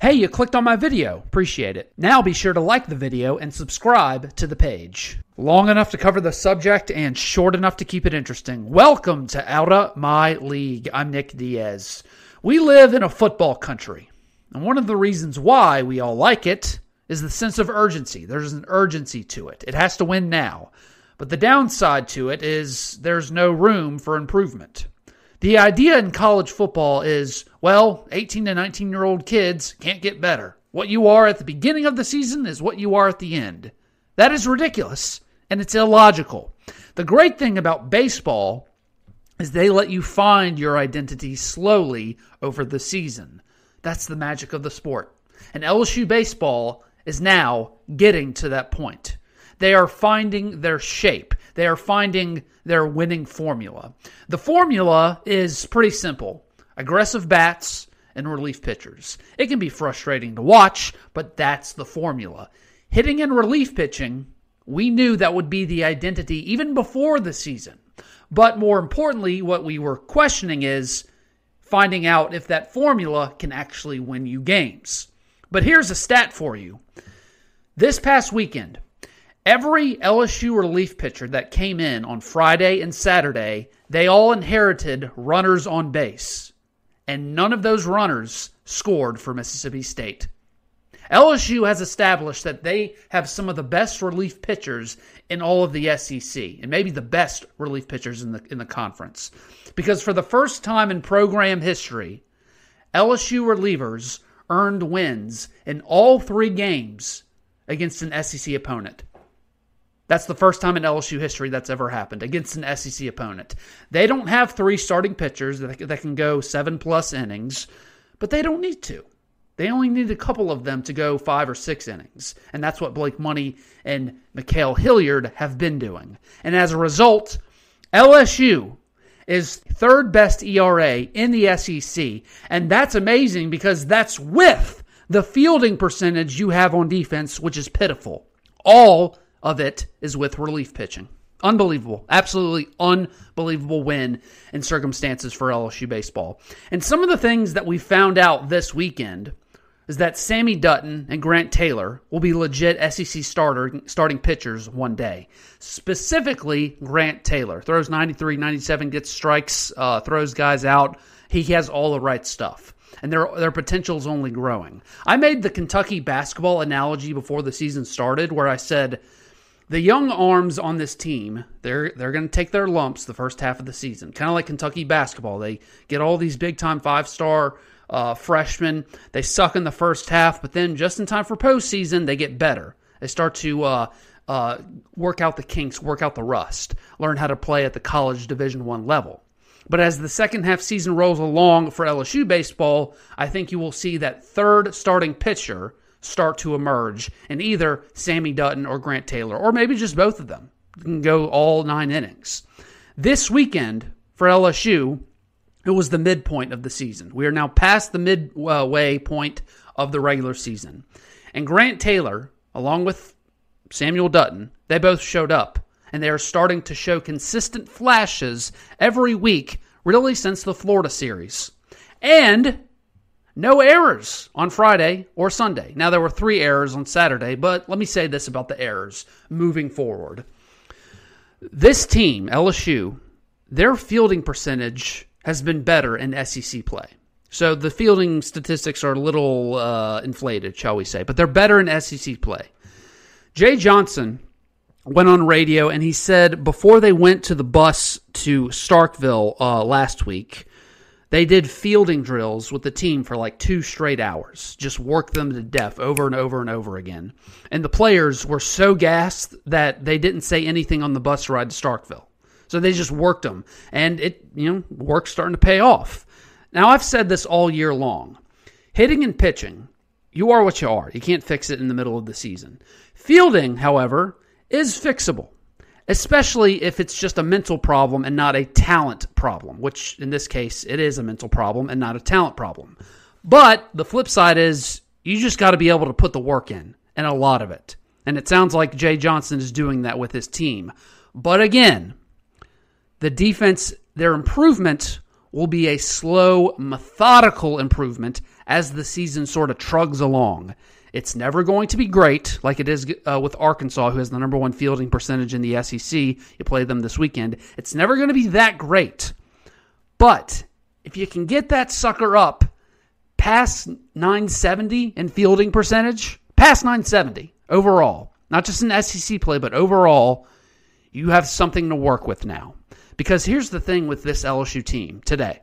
Hey, you clicked on my video. Appreciate it. Now be sure to like the video and subscribe to the page. Long enough to cover the subject and short enough to keep it interesting. Welcome to Outta My League. I'm Nick Diaz. We live in a football country, and one of the reasons why we all like it is the sense of urgency. There's an urgency to it. It has to win now. But the downside to it is there's no room for improvement. The idea in college football is, 18 to 19-year-old kids can't get better. What you are at the beginning of the season is what you are at the end. That is ridiculous, and it's illogical. The great thing about baseball is they let you find your identity slowly over the season. That's the magic of the sport. And LSU Baseball is now getting to that point. They are finding their shape. They are finding their winning formula. The formula is pretty simple. Aggressive bats and relief pitchers. It can be frustrating to watch, but that's the formula. Hitting and relief pitching, we knew that would be the identity even before the season. But more importantly, what we were questioning is finding out if that formula can actually win you games. But here's a stat for you. This past weekend, every LSU relief pitcher that came in on Friday and Saturday, they all inherited runners on base. And none of those runners scored for Mississippi State. LSU has established that they have some of the best relief pitchers in all of the SEC, and maybe the best relief pitchers in the conference. Because for the first time in program history, LSU relievers earned wins in all 3 games against an SEC opponent. That's the first time in LSU history that's ever happened, against an SEC opponent. They don't have 3 starting pitchers that can go 7+ innings, but they don't need to. They only need a couple of them to go 5 or 6 innings, and that's what Blake Money and Mikhail Hilliard have been doing. And as a result, LSU is 3rd best ERA in the SEC, and that's amazing because that's with the fielding percentage you have on defense, which is pitiful. All of it is with relief pitching. Unbelievable. Absolutely unbelievable win in circumstances for LSU baseball. And some of the things that we found out this weekend is that Sammy Dutton and Grant Taylor will be legit SEC starting pitchers one day. Specifically, Grant Taylor. Throws 93, 97, gets strikes, throws guys out. He has all the right stuff. And their potential is only growing. I made the Kentucky basketball analogy before the season started where I said, the young arms on this team, they're going to take their lumps the first half of the season. Kind of like Kentucky basketball. They get all these big-time 5-star freshmen. They suck in the first half, but then just in time for postseason, they get better. They start to work out the kinks, work out the rust, learn how to play at the college Division I level. But as the second half season rolls along for LSU baseball, I think you will see that 3rd starting pitcher start to emerge in either Sammy Dutton or Grant Taylor, or maybe just both of them. You can go all 9 innings. This weekend for LSU, it was the midpoint of the season. We are now past the midway point of the regular season. And Grant Taylor, along with Samuel Dutton, they both showed up, and they are starting to show consistent flashes every week, really since the Florida series. And no errors on Friday or Sunday. Now, there were 3 errors on Saturday, but let me say this about the errors moving forward. This team, LSU, their fielding percentage has been better in SEC play. So the fielding statistics are a little inflated, shall we say, but they're better in SEC play. Jay Johnson went on radio, and he said before they went to the bus to Starkville last week, they did fielding drills with the team for like 2 straight hours. Just worked them to death over and over and over again. And the players were so gassed that they didn't say anything on the bus ride to Starkville. So they just worked them. And it, work's starting to pay off. Now, I've said this all year long. Hitting and pitching, you are what you are. You can't fix it in the middle of the season. Fielding, however, is fixable. Especially if it's just a mental problem and not a talent problem, which in this case, it is a mental problem and not a talent problem. But the flip side is you just got to be able to put the work in, and a lot of it. And it sounds like Jay Johnson is doing that with his team. But again, the defense, their improvement will be a slow, methodical improvement as the season sort of trugs along. It's never going to be great like it is with Arkansas, who has the number one fielding percentage in the SEC. You play them this weekend. It's never going to be that great. But if you can get that sucker up past 970 in fielding percentage, past 970 overall, not just in SEC play, but overall, you have something to work with now. Because here's the thing with this LSU team today.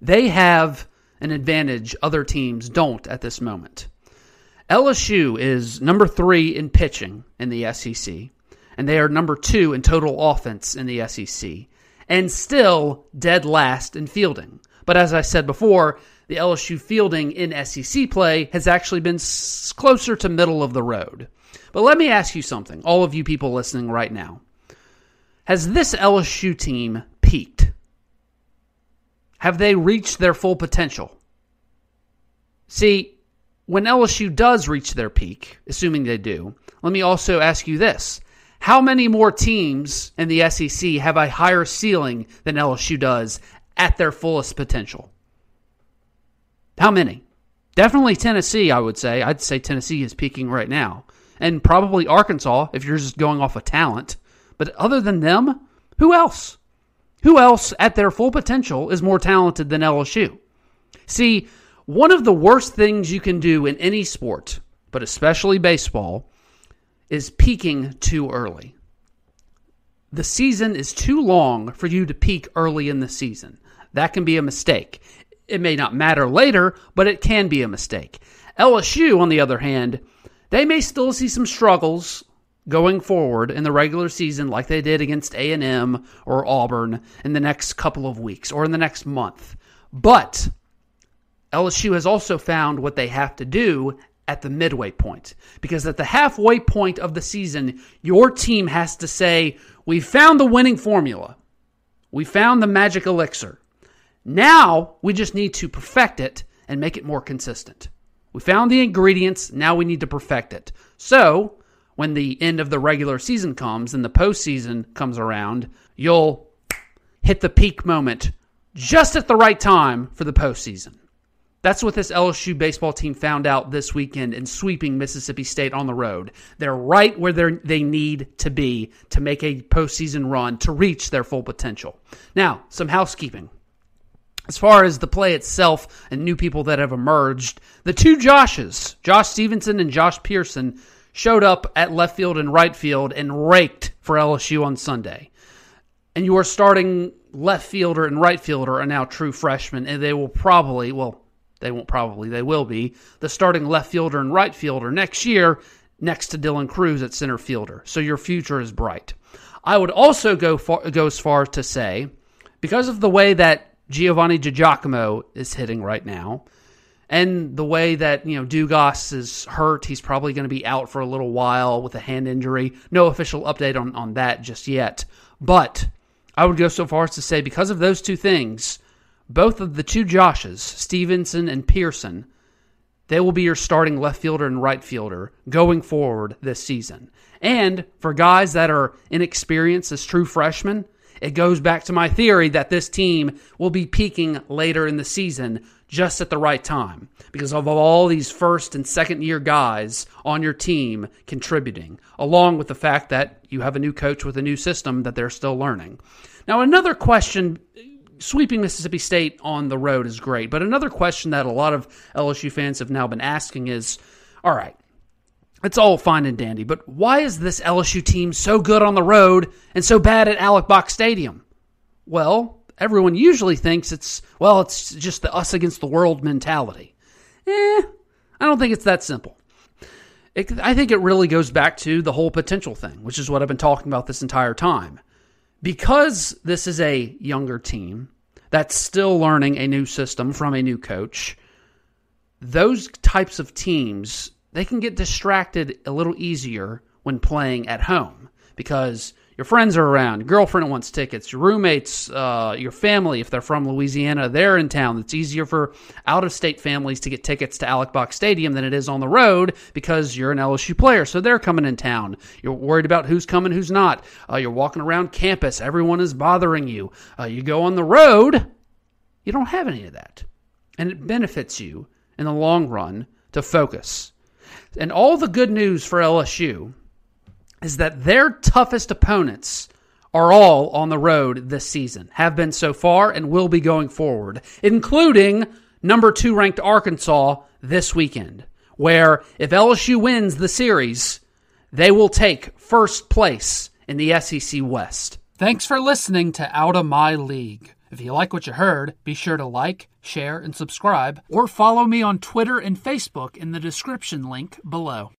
They have an advantage other teams don't at this moment. LSU is number 3 in pitching in the SEC, and they are number 2 in total offense in the SEC, and still dead last in fielding. But as I said before, the LSU fielding in SEC play has actually been closer to middle of the road. But let me ask you something, all of you people listening right now. Has this LSU team peaked? Have they reached their full potential? See, when LSU does reach their peak, assuming they do, let me also ask you this. How many more teams in the SEC have a higher ceiling than LSU does at their fullest potential? How many? Definitely Tennessee, I would say. I'd say Tennessee is peaking right now. And probably Arkansas, if you're just going off of talent. But other than them, who else? Who else at their full potential is more talented than LSU? See, one of the worst things you can do in any sport, but especially baseball, is peaking too early. The season is too long for you to peak early in the season. That can be a mistake. It may not matter later, but it can be a mistake. LSU, on the other hand, they may still see some struggles going forward in the regular season like they did against A&M or Auburn in the next couple of weeks or in the next month. But LSU has also found what they have to do at the midway point. Because at the halfway point of the season, your team has to say, we found the winning formula. We found the magic elixir. Now, we just need to perfect it and make it more consistent. We found the ingredients, now we need to perfect it. So, when the end of the regular season comes and the postseason comes around, you'll hit the peak moment just at the right time for the postseason. That's what this LSU baseball team found out this weekend in sweeping Mississippi State on the road. They're right where they need to be to make a postseason run to reach their full potential. Now, some housekeeping. As far as the play itself and new people that have emerged, the two Joshes, Josh Stevenson and Josh Pearson, showed up at left field and right field and raked for LSU on Sunday. And your starting left fielder and right fielder are now true freshmen, and they will probably, they will be the starting left fielder and right fielder next year next to Dylan Cruz at center fielder. So your future is bright. I would also go as far to say, because of the way that Giovanni DiGiacomo is hitting right now, and the way that, Dugas is hurt, he's probably going to be out for a little while with a hand injury. No official update on that just yet. But I would go so far as to say, because of those two things, both of the two Joshes, Stevenson and Pearson, they will be your starting left fielder and right fielder going forward this season. And for guys that are inexperienced as true freshmen, it goes back to my theory that this team will be peaking later in the season just at the right time because of all these first and second year guys on your team contributing, along with the fact that you have a new coach with a new system that they're still learning. Now, another question, sweeping Mississippi State on the road is great, but another question that a lot of LSU fans have now been asking is, all right, it's all fine and dandy, but why is this LSU team so good on the road and so bad at Alex Box Stadium? Well, everyone usually thinks it's just the us against the world mentality. I don't think it's that simple. I think it really goes back to the whole potential thing, which is what I've been talking about this entire time. Because this is a younger team that's still learning a new system from a new coach, those types of teams, they can get distracted a little easier when playing at home because your friends are around, your girlfriend wants tickets, your roommates, your family, if they're from Louisiana, they're in town. It's easier for out-of-state families to get tickets to Alex Box Stadium than it is on the road because you're an LSU player, so they're coming in town. You're worried about who's coming, who's not. You're walking around campus. Everyone is bothering you. You go on the road, you don't have any of that. and it benefits you in the long run to focus. And all the good news for LSU is that their toughest opponents are all on the road this season, have been so far and will be going forward, including number 2 ranked Arkansas this weekend, where if LSU wins the series, they will take first place in the SEC West. Thanks for listening to Out of My League. If you like what you heard, be sure to like, share, and subscribe, or follow me on Twitter and Facebook in the description link below.